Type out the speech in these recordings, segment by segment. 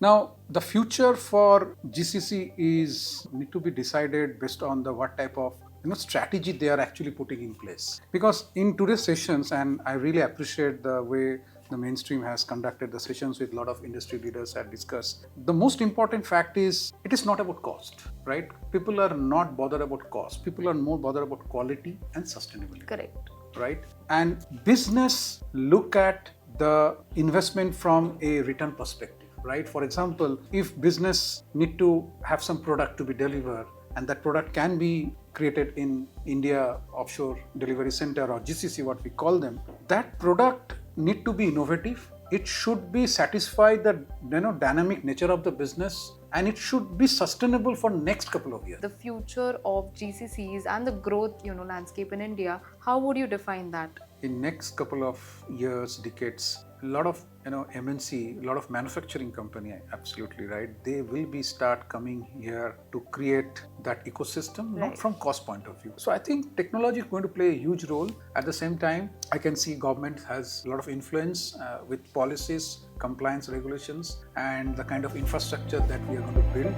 Now, the future for GCC is need to be decided based on the what type of strategy they are actually putting in place. Because in today's sessions, and I really appreciate the way the mainstream has conducted the sessions with a lot of industry leaders had discussed. The most important fact is it is not about cost, right? People are not bothered about cost. People are more bothered about quality and sustainability. Correct. Right? And business look at the investment from a return perspective, right? For example, if business need to have some product to be delivered and that product can be created in India offshore delivery center or GCC, what we call them, that product need to be innovative. It should be satisfy the dynamic nature of the business, and it should be sustainable for next couple of years. The future of GCCs and the growth landscape in India, how would you define that? In next couple of years, decades, a lot of MNC, a lot of manufacturing company, absolutely right, they will be start coming here to create that ecosystem, Right. not from cost point of view. So I think technology is going to play a huge role. At the same time, I can see government has a lot of influence with policies, compliance regulations, and the kind of infrastructure that we are going to build.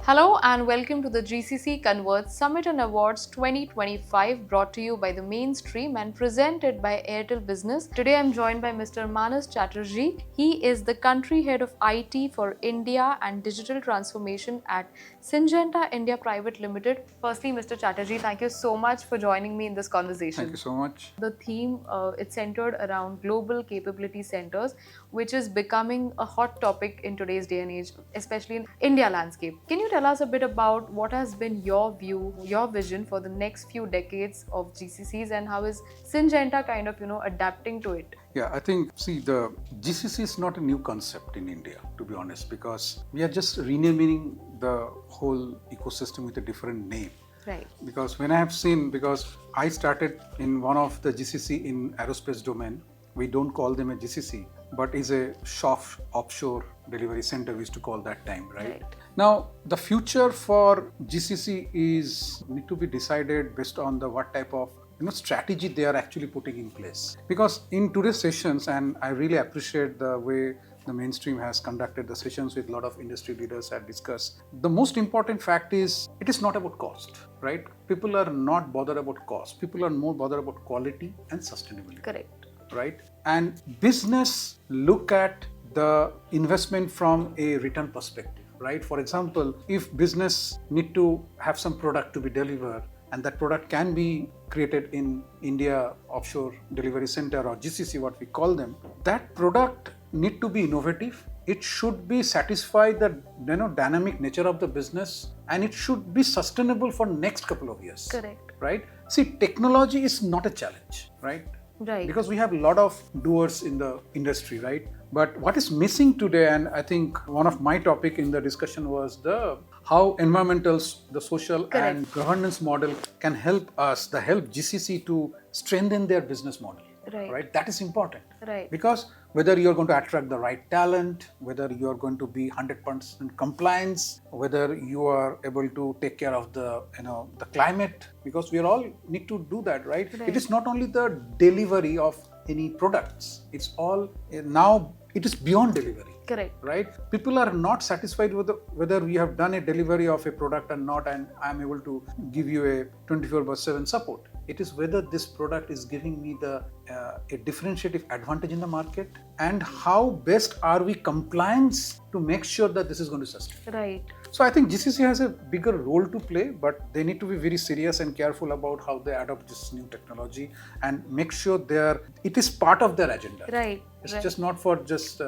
Hello and welcome to the GCC Converge Summit and Awards 2025, brought to you by the Mainstream and presented by Airtel Business. Today I'm joined by Mr. Chatterjee. He is the country head of IT for India and digital transformation at Syngenta India Private Limited. Firstly, Mr. Chatterjee, thank you so much for joining me in this conversation. Thank you so much. The theme it's centered around global capability centers, which is becoming a hot topic in today's day and age, especially in India landscape. Can you tell us a bit about what has been your view, your vision for the next few decades of GCCs, and how is Syngenta kind of adapting to it? Yeah, I think, see, the GCC is not a new concept in India, to be honest, because we are just renaming the whole ecosystem with a different name. Right. Because when I have seen, because I started in one of the GCC in aerospace domain, we don't call them a GCC, but is a soft offshore delivery center, we used to call that time, right? Now, the future for GCC is need to be decided based on the what type of strategy they are actually putting in place. Because in today's sessions, and I really appreciate the way the mainstream has conducted the sessions with a lot of industry leaders had discussed. The most important fact is it is not about cost, right? People are not bothered about cost. People are more bothered about quality and sustainability. Correct. Right? And business look at the investment from a return perspective, right? For example, if business need to have some product to be delivered and that product can be created in India offshore delivery center or GCC, what we call them, that product need to be innovative. It should be satisfy the dynamic nature of the business, and it should be sustainable for next couple of years. Correct. Right? See, technology is not a challenge, right? Right. Because we have a lot of doers in the industry, right? But what is missing today, and I think one of my topic in the discussion was how environmental, the social Correct. and governance model can help GCC to strengthen their business model. Right. That is important. Right. Because whether you're going to attract the right talent, whether you're going to be 100% compliance, whether you are able to take care of the climate, because we all need to do that, right? It is not only the delivery of any products, it's all now it is beyond delivery. Correct. Right? People are not satisfied with whether we have done a delivery of a product or not, and I'm able to give you a 24/7 support. It is whether this product is giving me a differentiative advantage in the market, and how best are we compliance to make sure that this is going to sustain. Right. So I think GCC has a bigger role to play, but they need to be very serious and careful about how they adopt this new technology and make sure it is part of their agenda. Right. It's just not for just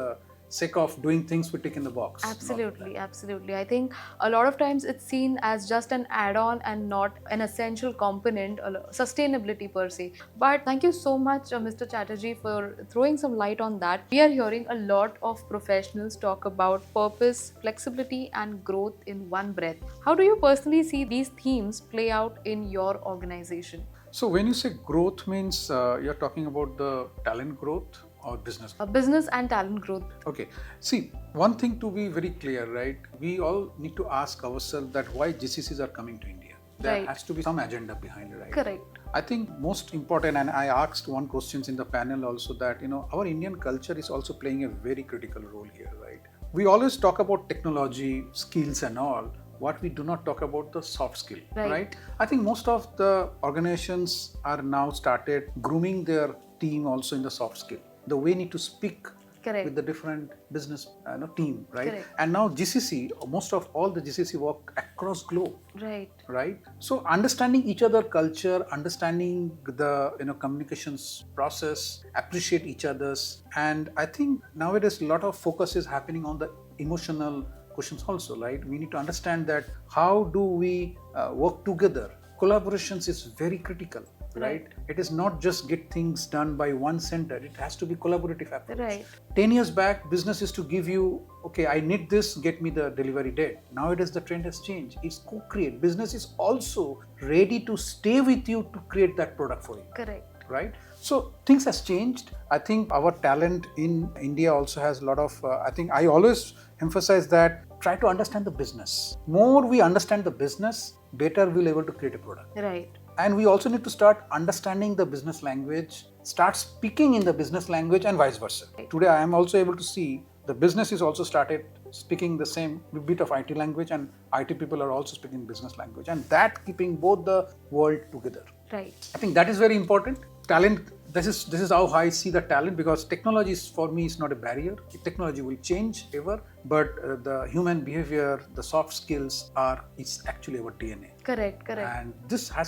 sake of doing things we tick in the box. Absolutely. I think a lot of times it's seen as just an add-on and not an essential component, sustainability per se. But thank you so much, Mr. Chatterjee, for throwing some light on that. We are hearing a lot of professionals talk about purpose, flexibility, and growth in one breath. How do you personally see these themes play out in your organization? So when you say growth means you're talking about the talent growth or business? Business and talent growth. Okay. See, one thing to be very clear, right? We all need to ask ourselves that why GCCs are coming to India. There Right. has to be some agenda behind it, right? Correct. I think most important, and I asked one questions in the panel also that, our Indian culture is also playing a very critical role here, right? We always talk about technology, skills and all. What we do not talk about the soft skill, right? I think most of the organizations are now started grooming their team also in the soft skill. The way need to speak Correct. with the different business team, right? Correct. And now GCC, most of all the GCC work across globe, Right. right? So understanding each other culture, understanding the communications process, appreciate each other's, and I think nowadays a lot of focus is happening on the emotional questions also, right? We need to understand that how do we work together. Collaborations is very critical, right? It is not just get things done by one center. It has to be collaborative approach. Right. 10 years back, business is to give you, okay, I need this, get me the delivery date. Nowadays, the trend has changed. It's co-create. Business is also ready to stay with you to create that product for you. Correct. Right? So things has changed. I think our talent in India also has a lot of, I think I always emphasize that try to understand the business. More we understand the business, better we'll able to create a product. Right. And we also need to start understanding the business language, start speaking in the business language and vice versa. Today I am also able to see the business is also started speaking the same bit of IT language and IT people are also speaking business language, and that keeping both the world together. Right. I think that is very important. Talent, this is how I see the talent, because technology is, for me, is not a barrier. Technology will change ever, but the human behavior, the soft skills is actually our DNA. Correct. Correct. And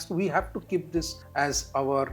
we have to keep this as our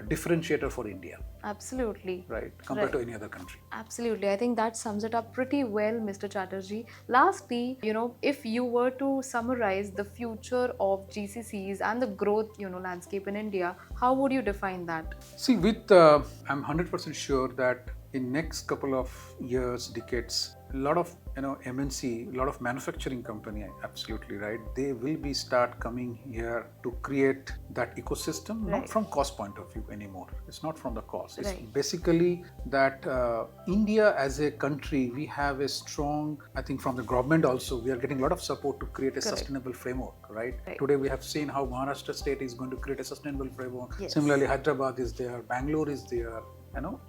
differentiator for India. Absolutely. Right, compared to any other country. Absolutely. I think that sums it up pretty well, Mr. Chatterjee. Lastly, if you were to summarize the future of GCCs and the growth, landscape in India, how would you define that? See, I'm 100% sure that in next couple of years, decades, a lot of MNC, a lot of manufacturing company, absolutely right, they will be start coming here to create that ecosystem, not from cost point of view anymore. It's not from the cost. It's basically that India as a country, we have a strong, I think from the government also, we are getting a lot of support to create a sustainable framework, right? Today we have seen how Maharashtra state is going to create a sustainable framework. Similarly, Hyderabad is there, Bangalore is there.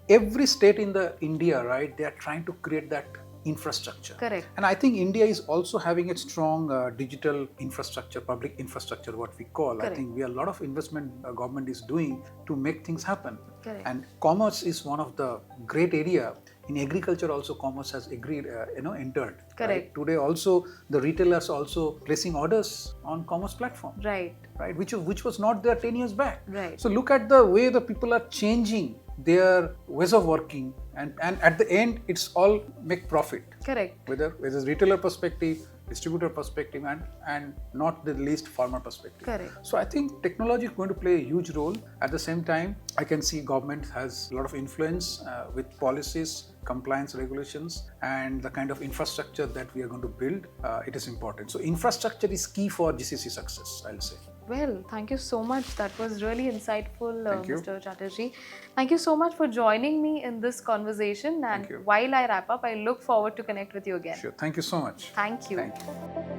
Every state in the India, right, they are trying to create that infrastructure. Correct. And I think India is also having a strong digital infrastructure, public infrastructure, what we call. Correct. I think we have a lot of investment government is doing to make things happen. Correct. And commerce is one of the great area. In agriculture also, commerce has entered. Correct. Right? Today also the retailers also placing orders on commerce platform. Right. Right, which was not there 10 years back. Right. So look at the way the people are changing their ways of working, and at the end it's all make profit. Correct. Whether it's retailer perspective, distributor perspective, and not the least farmer perspective. Correct. So I think technology is going to play a huge role. At the same time, I can see government has a lot of influence with policies, compliance regulations, and the kind of infrastructure that we are going to build. It is important. So infrastructure is key for GCC success, I'll say. Well, thank you so much. That was really insightful, Thank you. Mr. Chatterjee. Thank you so much for joining me in this conversation. And while I wrap up, I look forward to connect with you again. Sure. Thank you so much. Thank you. Thank you.